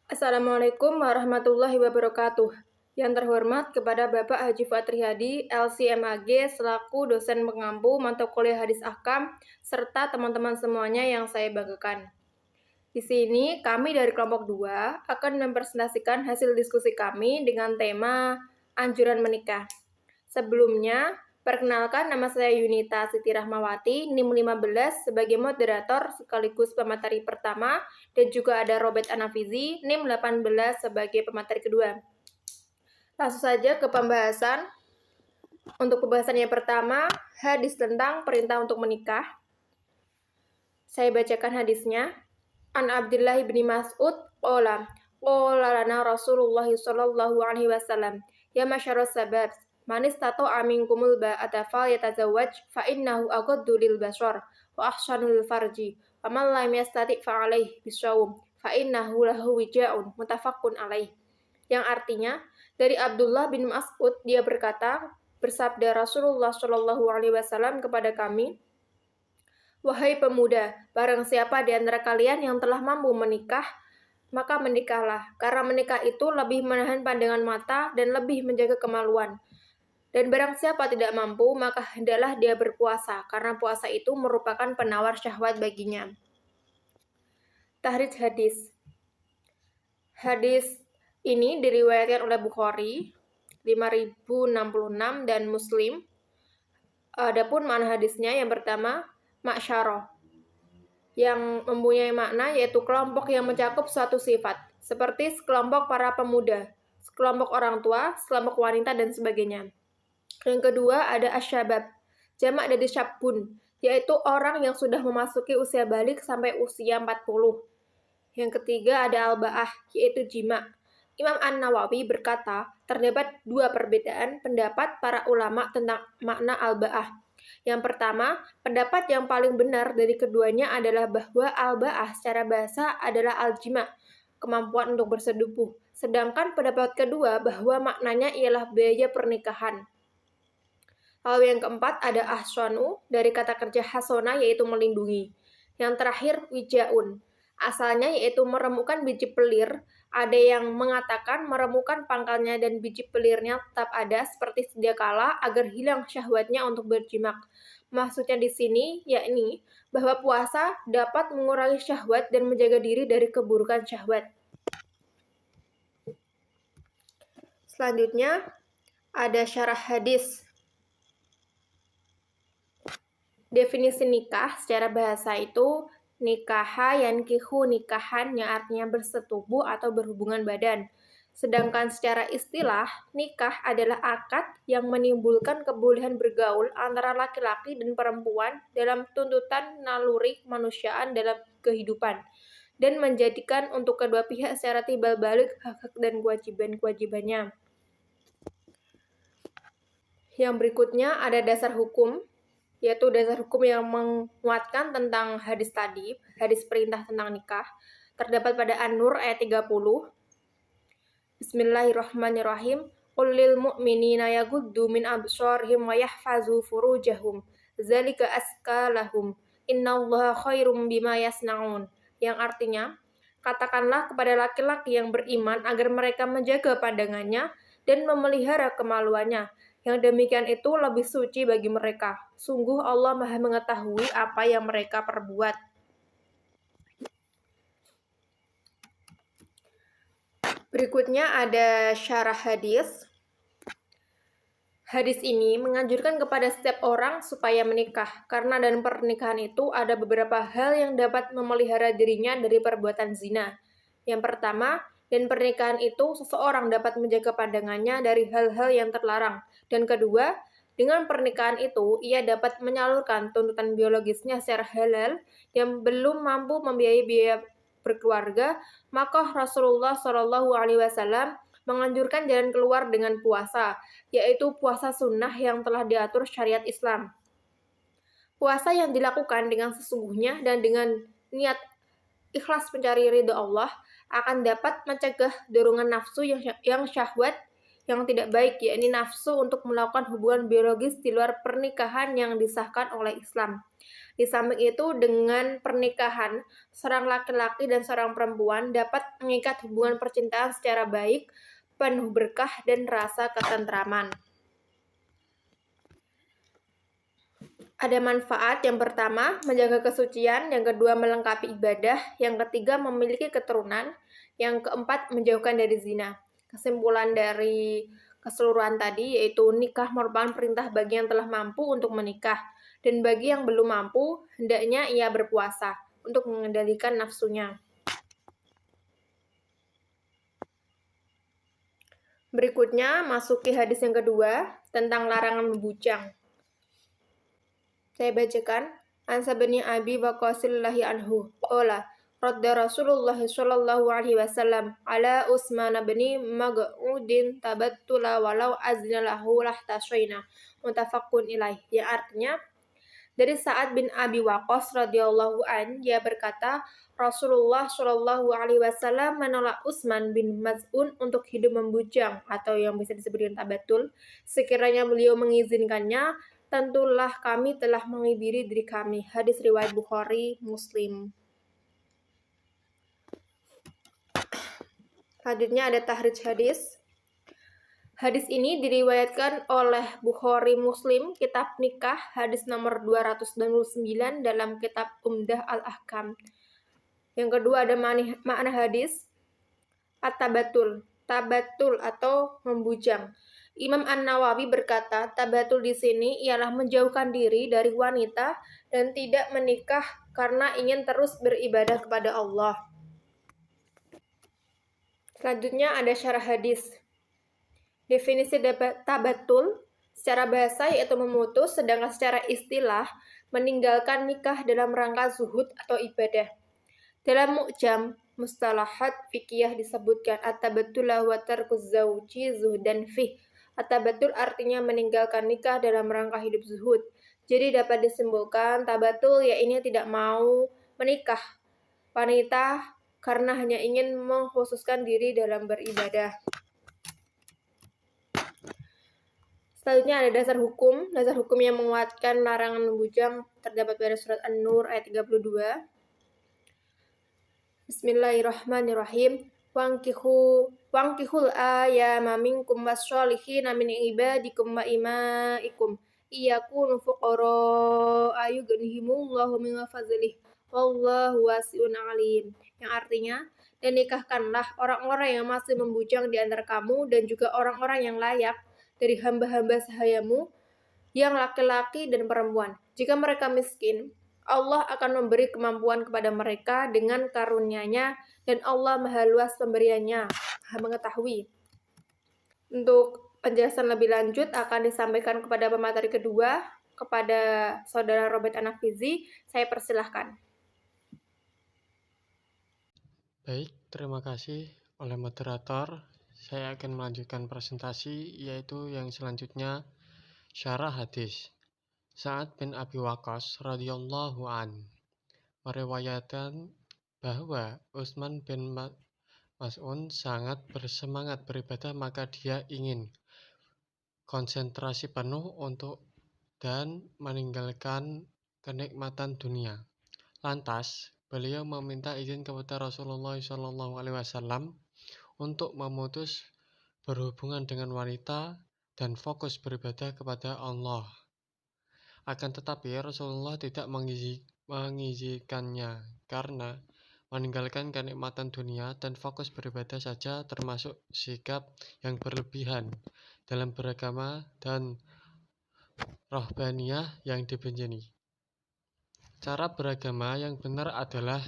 Assalamualaikum warahmatullahi wabarakatuh. Yang terhormat kepada Bapak Haji Fatri Hadi, LCMAG, selaku dosen pengampu mata kuliah hadis ahkam, serta teman-teman semuanya yang saya banggakan. Di sini, kami dari kelompok 2 akan mempresentasikan hasil diskusi kami dengan tema anjuran menikah. Sebelumnya, perkenalkan nama saya Yunita Siti Rahmawati, NIM 15 sebagai moderator sekaligus pemateri pertama, dan juga ada Robert Anafizi, NIM 18 sebagai pemateri kedua. Langsung saja ke pembahasan. Untuk pembahasan yang pertama, hadis tentang perintah untuk menikah. Saya bacakan hadisnya. An Abdullah bin Mas'ud qala lana Rasulullah sallallahu alaihi wasallam ya masyarus sabab man istata'a minkumul ba'ata falyatazawwaj fa innahu aghaddu lil basar wa ahsanul farji wa man lam yastati' fa alaihi bisawm fa innahu lahu wija'un muttafaqun alaih. Yang artinya dari Abdullah bin Mas'ud, dia berkata, bersabda Rasulullah sallallahu alaihi wasallam kepada kami, wahai pemuda, barang siapa di antara kalian yang telah mampu menikah, maka menikahlah, karena menikah itu lebih menahan pandangan mata dan lebih menjaga kemaluan. Dan barang siapa tidak mampu, maka hendaklah dia berpuasa, karena puasa itu merupakan penawar syahwat baginya. Tahrij hadis. Hadis ini diriwayatkan oleh Bukhari 5066 dan Muslim. Adapun makna hadisnya yang pertama, ma'syarah, yang mempunyai makna yaitu kelompok yang mencakup suatu sifat, seperti sekelompok para pemuda, sekelompok orang tua, sekelompok wanita, dan sebagainya. Yang kedua ada asyabab, jamak dari syabun, yaitu orang yang sudah memasuki usia balik sampai usia 40. Yang ketiga ada al-ba'ah, yaitu jima. Imam An-Nawawi berkata, terdapat dua perbedaan pendapat para ulama tentang makna al-ba'ah. Yang pertama, pendapat yang paling benar dari keduanya adalah bahwa al-ba'ah secara bahasa adalah al-jima, kemampuan untuk bersetubuh. Sedangkan pendapat kedua bahwa maknanya ialah biaya pernikahan. Lalu yang keempat ada ahsanu, dari kata kerja hasona yaitu melindungi. Yang terakhir wijaun, asalnya yaitu meremukkan biji pelir. Ada yang mengatakan meremukkan pangkalnya dan biji pelirnya tetap ada seperti sedia kala agar hilang syahwatnya untuk berjimak. Maksudnya di sini yakni bahwa puasa dapat mengurangi syahwat dan menjaga diri dari keburukan syahwat. Selanjutnya ada syarah hadis. Definisi nikah secara bahasa itu nikaha yankihu nikahan, yang artinya bersetubuh atau berhubungan badan. Sedangkan secara istilah, nikah adalah akad yang menimbulkan kebolehan bergaul antara laki-laki dan perempuan dalam tuntutan naluri kemanusiaan dalam kehidupan, dan menjadikan untuk kedua pihak secara timbal balik hak-hak dan kewajiban-kewajibannya. Yang berikutnya ada dasar hukum, yaitu dasar hukum yang menguatkan tentang hadis tadi, hadis perintah tentang nikah, terdapat pada An-Nur ayat 30. Bismillahirrahmanirrahim. Qul lil mu'minina yaghuddu min absarihim wa yahfazu furujahum. Dzalika azka lahum. Innallaha khairum bima yasnaun. Yang artinya, katakanlah kepada laki-laki yang beriman agar mereka menjaga pandangannya dan memelihara kemaluannya. Yang demikian itu lebih suci bagi mereka. Sungguh Allah Maha mengetahui apa yang mereka perbuat. Berikutnya ada syarah hadis. Hadis ini menganjurkan kepada setiap orang supaya menikah, karena dalam pernikahan itu ada beberapa hal yang dapat memelihara dirinya dari perbuatan zina. Yang pertama, dan pernikahan itu seseorang dapat menjaga pandangannya dari hal-hal yang terlarang. Dan kedua, dengan pernikahan itu ia dapat menyalurkan tuntutan biologisnya secara halal yang belum mampu membiayai biaya berkeluarga, maka Rasulullah Shallallahu Alaihi Wasallam menganjurkan jalan keluar dengan puasa, yaitu puasa sunnah yang telah diatur syariat Islam. Puasa yang dilakukan dengan sesungguhnya dan dengan niat ikhlas mencari ridho Allah akan dapat mencegah dorongan nafsu yang syahwat yang tidak baik, yakni nafsu untuk melakukan hubungan biologis di luar pernikahan yang disahkan oleh Islam. Di samping itu, dengan pernikahan, seorang laki-laki dan seorang perempuan dapat mengikat hubungan percintaan secara baik, penuh berkah dan rasa ketentraman. Ada manfaat: yang pertama, menjaga kesucian; yang kedua, melengkapi ibadah; yang ketiga, memiliki keturunan; yang keempat, menjauhkan dari zina. Kesimpulan dari keseluruhan tadi yaitu nikah merupakan perintah bagi yang telah mampu untuk menikah, dan bagi yang belum mampu, hendaknya ia berpuasa untuk mengendalikan nafsunya. Berikutnya, masuki hadis yang kedua tentang larangan membujang. Saya bacakan. Ansa bin Abi Waqqasillahi anhu qala radda Rasulullah sallallahu alaihi wasallam ala Utsman bin Mag'udin tabattula walau azna lahu lahtasyaina, muttafaqun ilaih. Yang artinya, dari Sa'ad bin Abi Waqqas radhiyallahu an, dia berkata, Rasulullah Shallallahu alaihi wasallam menolak Utsman bin Maz'un untuk hidup membujang atau yang bisa disebut dengan tabatul. Sekiranya beliau mengizinkannya, tentulah kami telah mengibiri diri kami. Hadis riwayat Bukhari, Muslim. Selanjutnya ada tahrij hadis. Hadis ini diriwayatkan oleh Bukhari Muslim, kitab nikah, hadis nomor 299 dalam kitab Umdah al-Ahkam. Yang kedua ada makna hadis, at-tabatul, tabatul atau membujang. Imam An-Nawawi berkata, tabatul di sini ialah menjauhkan diri dari wanita dan tidak menikah karena ingin terus beribadah kepada Allah. Selanjutnya ada syarah hadis. Definisi tabatul secara bahasa yaitu memutus, sedangkan secara istilah meninggalkan nikah dalam rangka zuhud atau ibadah. Dalam Mu'jam Mustalahat Fikiyah disebutkan at-tabattul wa tarkuz zauji zuhdan fih. At-tabattul artinya meninggalkan nikah dalam rangka hidup zuhud. Jadi dapat disimpulkan tabatul yakni tidak mau menikah wanita karena hanya ingin mengkhususkan diri dalam beribadah. Selanjutnya ada dasar hukum. Dasar hukum yang menguatkan larangan membujang terdapat pada surat An-Nur ayat 32. Bismillahirrahmanirrahim. Wankihul ayama minkum wassholihina min ibadikum wa imaikum iyakunu fuqara ayughnihimullahu min fadlih wallahu wasi'un alim. Yang artinya, dan nikahkanlah orang-orang yang masih membujang di antara kamu dan juga orang-orang yang layak dari hamba-hamba sahayamu yang laki-laki dan perempuan. Jika mereka miskin, Allah akan memberi kemampuan kepada mereka dengan karunia-Nya, dan Allah Maha Luas pemberiannya, Maha mengetahui. Untuk penjelasan lebih lanjut akan disampaikan kepada pemateri kedua, kepada Saudara Robert Anafizi. Saya persilahkan. Baik, terima kasih oleh moderator. Saya akan melanjutkan presentasi, yaitu yang selanjutnya syarah hadis. Sa'ad bin Abi Waqqas radhiyallahu an meriwayatkan bahwa Utsman bin Maz'un sangat bersemangat beribadah, maka dia ingin konsentrasi penuh untuk dan meninggalkan kenikmatan dunia. Lantas beliau meminta izin kepada Rasulullah SAW untuk memutus berhubungan dengan wanita dan fokus beribadah kepada Allah. Akan tetapi Rasulullah tidak mengizinkannya karena meninggalkan kenikmatan dunia dan fokus beribadah saja termasuk sikap yang berlebihan dalam beragama dan rohbaniyah yang dibenci. Cara beragama yang benar adalah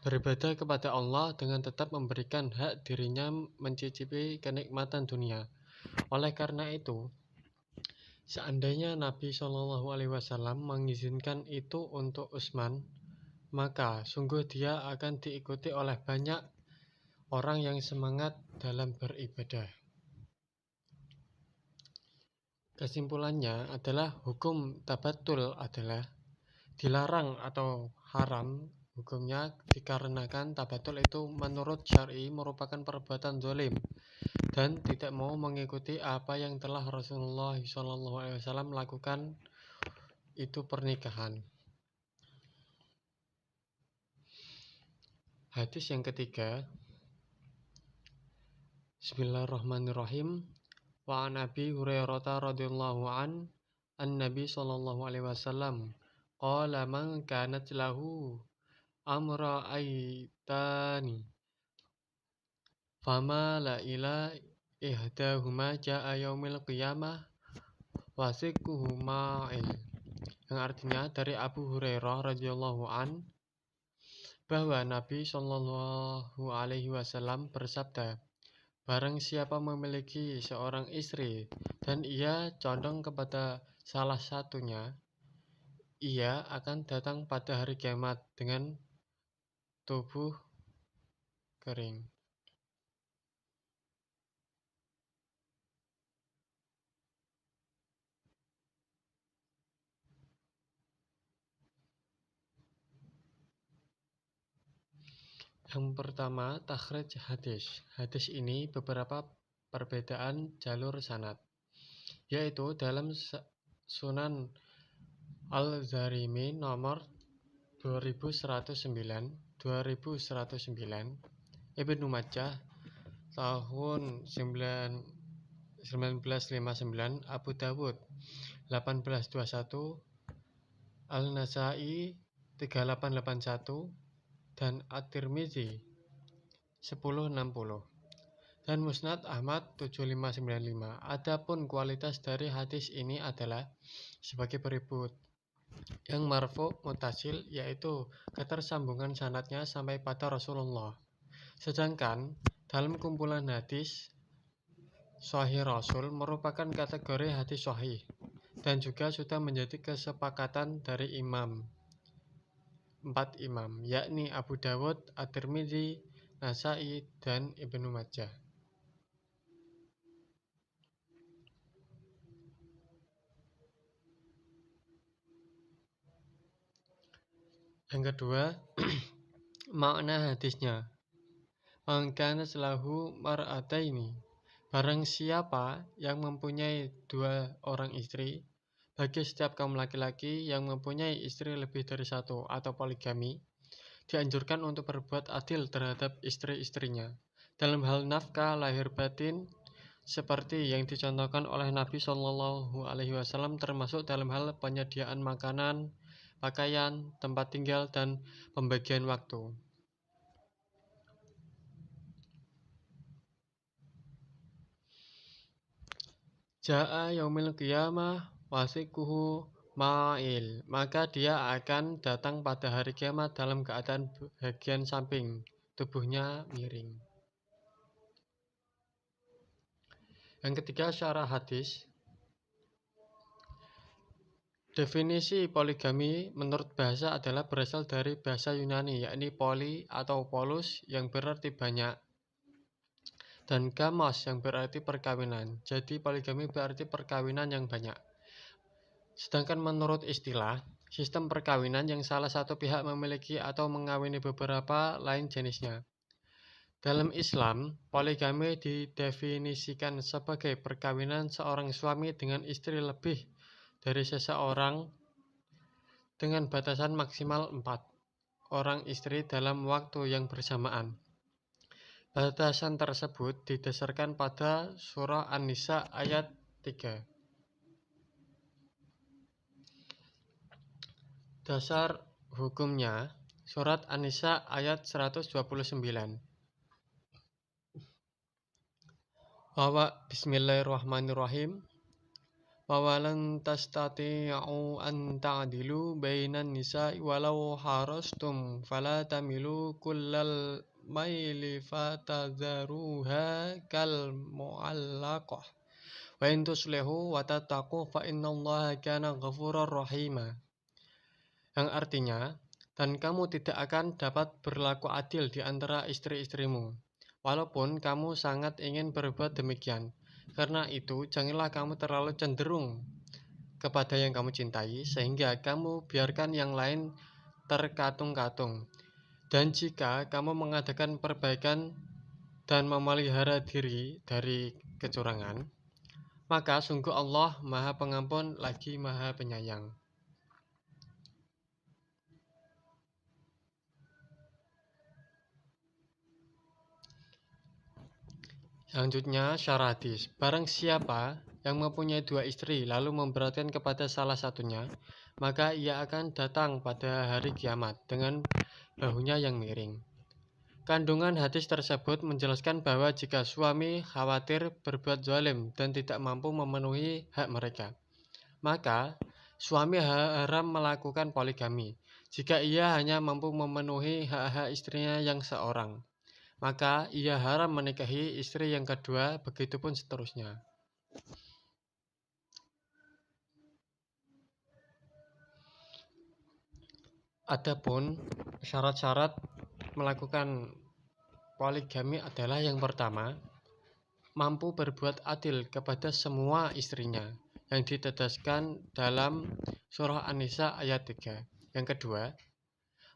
beribadah kepada Allah dengan tetap memberikan hak dirinya mencicipi kenikmatan dunia. Oleh karena itu, seandainya Nabi SAW mengizinkan itu untuk Utsman, maka sungguh dia akan diikuti oleh banyak orang yang semangat dalam beribadah. Kesimpulannya adalah hukum tabatul adalah dilarang atau haram hukumnya dikarenakan tabatul itu menurut syar'i merupakan perbuatan zalim dan tidak mau mengikuti apa yang telah Rasulullah SAW lakukan, itu pernikahan. Hadis yang ketiga, Bismillahirrahmanirrahim. Wa an Abi Hurairah radhiyallahu an Nabi sallallahu alaihi wasallam qala man kanat lahu amra aitani fama la ila ihdahuma jaa yaumil qiyamah wasiquhu ma'il. Yang artinya dari Abu Hurairah radhiyallahu an bahwa Nabi sallallahu alaihi wasallam bersabda, barang siapa memiliki seorang istri dan ia condong kepada salah satunya, ia akan datang pada hari kiamat dengan tubuh kering. Yang pertama, takhrij hadis. Hadis ini beberapa perbedaan jalur sanad, yaitu dalam Sunan Al-Zarimi nomor 2109, 2109, Ibnu Majah tahun 1959, Abu Dawud 1821, Al-Nasai 3881, dan At-Tirmizi 1060, dan Musnad Ahmad 7595. Adapun kualitas dari hadis ini adalah sebagai berikut. Yang marfu muttasil, yaitu ketersambungan sanadnya sampai pada Rasulullah. Sedangkan dalam kumpulan hadis Sahih Rasul merupakan kategori hadis sahih dan juga sudah menjadi kesepakatan dari empat imam, yakni Abu Dawud, At-Tirmizi, Nasai, dan Ibnu Majah. Yang kedua, makna hadisnya. Man kana lahu mar'ataini, barang siapa yang mempunyai dua orang istri, bagi setiap kaum laki-laki yang mempunyai istri lebih dari satu atau poligami, dianjurkan untuk berbuat adil terhadap istri-istrinya dalam hal nafkah lahir batin, seperti yang dicontohkan oleh Nabi Shallallahu Alaihi Wasallam, termasuk dalam hal penyediaan makanan, pakaian, tempat tinggal, dan pembagian waktu. Ja'a yaumil qiyamah wasikuhu ma'il, maka dia akan datang pada hari kiamat dalam keadaan bagian samping tubuhnya miring. Yang ketiga, syarah hadis. Definisi poligami menurut bahasa adalah berasal dari bahasa Yunani, yakni poli atau polus yang berarti banyak, dan gamos yang berarti perkawinan. Jadi poligami berarti perkawinan yang banyak. Sedangkan menurut istilah, sistem perkawinan yang salah satu pihak memiliki atau mengawini beberapa lain jenisnya. Dalam Islam, poligami didefinisikan sebagai perkawinan seorang suami dengan istri lebih dari seseorang dengan batasan maksimal 4 orang istri dalam waktu yang bersamaan. Batasan tersebut didasarkan pada surah An-Nisa ayat 3. Dasar hukumnya, surat An-Nisa ayat 129. Bismillahirrahmanirrahim. Wawalan tastati'u an ta'dilu bainan nisa'i walau harastum fala tamilu kullal maili fatadharuha kal mu'allaqah wa in tuslihu wa tattaqu fa innallaha kana ghafurar rahima. Yang artinya, dan kamu tidak akan dapat berlaku adil di antara istri-istrimu, walaupun kamu sangat ingin berbuat demikian. Karena itu, janganlah kamu terlalu cenderung kepada yang kamu cintai, sehingga kamu biarkan yang lain terkatung-katung. Dan jika kamu mengadakan perbaikan dan memelihara diri dari kecurangan, maka sungguh Allah Maha Pengampun lagi Maha Penyayang. Selanjutnya syarat hadis. Barang siapa yang mempunyai 2 istri lalu memberatkan kepada salah satunya, maka ia akan datang pada hari kiamat dengan bahunya yang miring. Kandungan hadis tersebut menjelaskan bahwa jika suami khawatir berbuat zalim dan tidak mampu memenuhi hak mereka, maka suami haram melakukan poligami. Jika ia hanya mampu memenuhi hak-hak istrinya yang seorang, maka ia haram menikahi istri yang kedua, begitupun seterusnya. Adapun syarat-syarat melakukan poligami adalah yang pertama, mampu berbuat adil kepada semua istrinya yang ditegaskan dalam surah An-Nisa ayat 3. Yang kedua,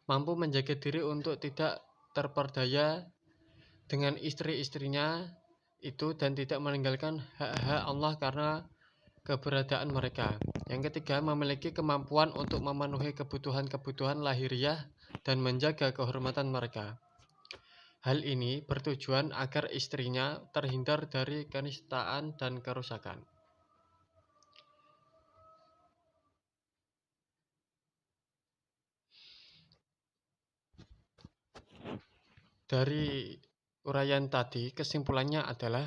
mampu menjaga diri untuk tidak terperdaya dengan istri-istrinya itu dan tidak meninggalkan hak-hak Allah karena keberadaan mereka. Yang ketiga, memiliki kemampuan untuk memenuhi kebutuhan-kebutuhan lahiriah dan menjaga kehormatan mereka. Hal ini bertujuan agar istrinya terhindar dari kenistaan dan kerusakan. Dari uraian tadi, kesimpulannya adalah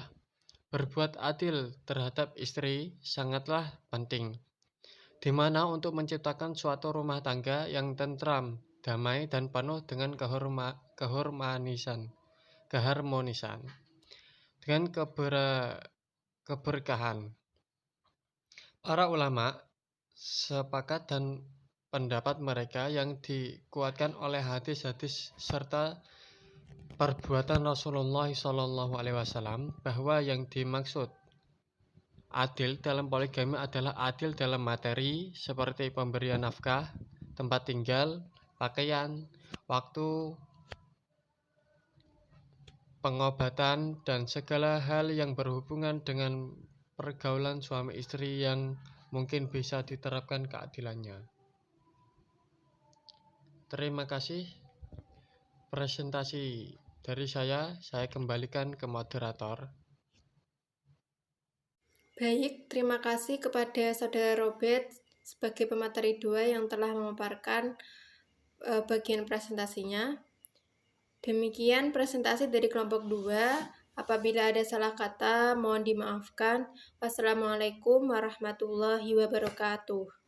berbuat adil terhadap istri sangatlah penting, di mana untuk menciptakan suatu rumah tangga yang tentram, damai, dan penuh dengan keharmonisan dengan keberkahan. Para ulama sepakat dan pendapat mereka yang dikuatkan oleh hadis-hadis serta perbuatan Rasulullah SAW bahwa yang dimaksud adil dalam poligami adalah adil dalam materi seperti pemberian nafkah, tempat tinggal, pakaian, waktu, pengobatan, dan segala hal yang berhubungan dengan pergaulan suami istri yang mungkin bisa diterapkan keadilannya. Terima kasih. Presentasi dari saya kembalikan ke moderator. Baik, terima kasih kepada Saudara Robert sebagai pemateri 2 yang telah memaparkan bagian presentasinya. Demikian presentasi dari kelompok 2. Apabila ada salah kata, mohon dimaafkan. Wassalamualaikum warahmatullahi wabarakatuh.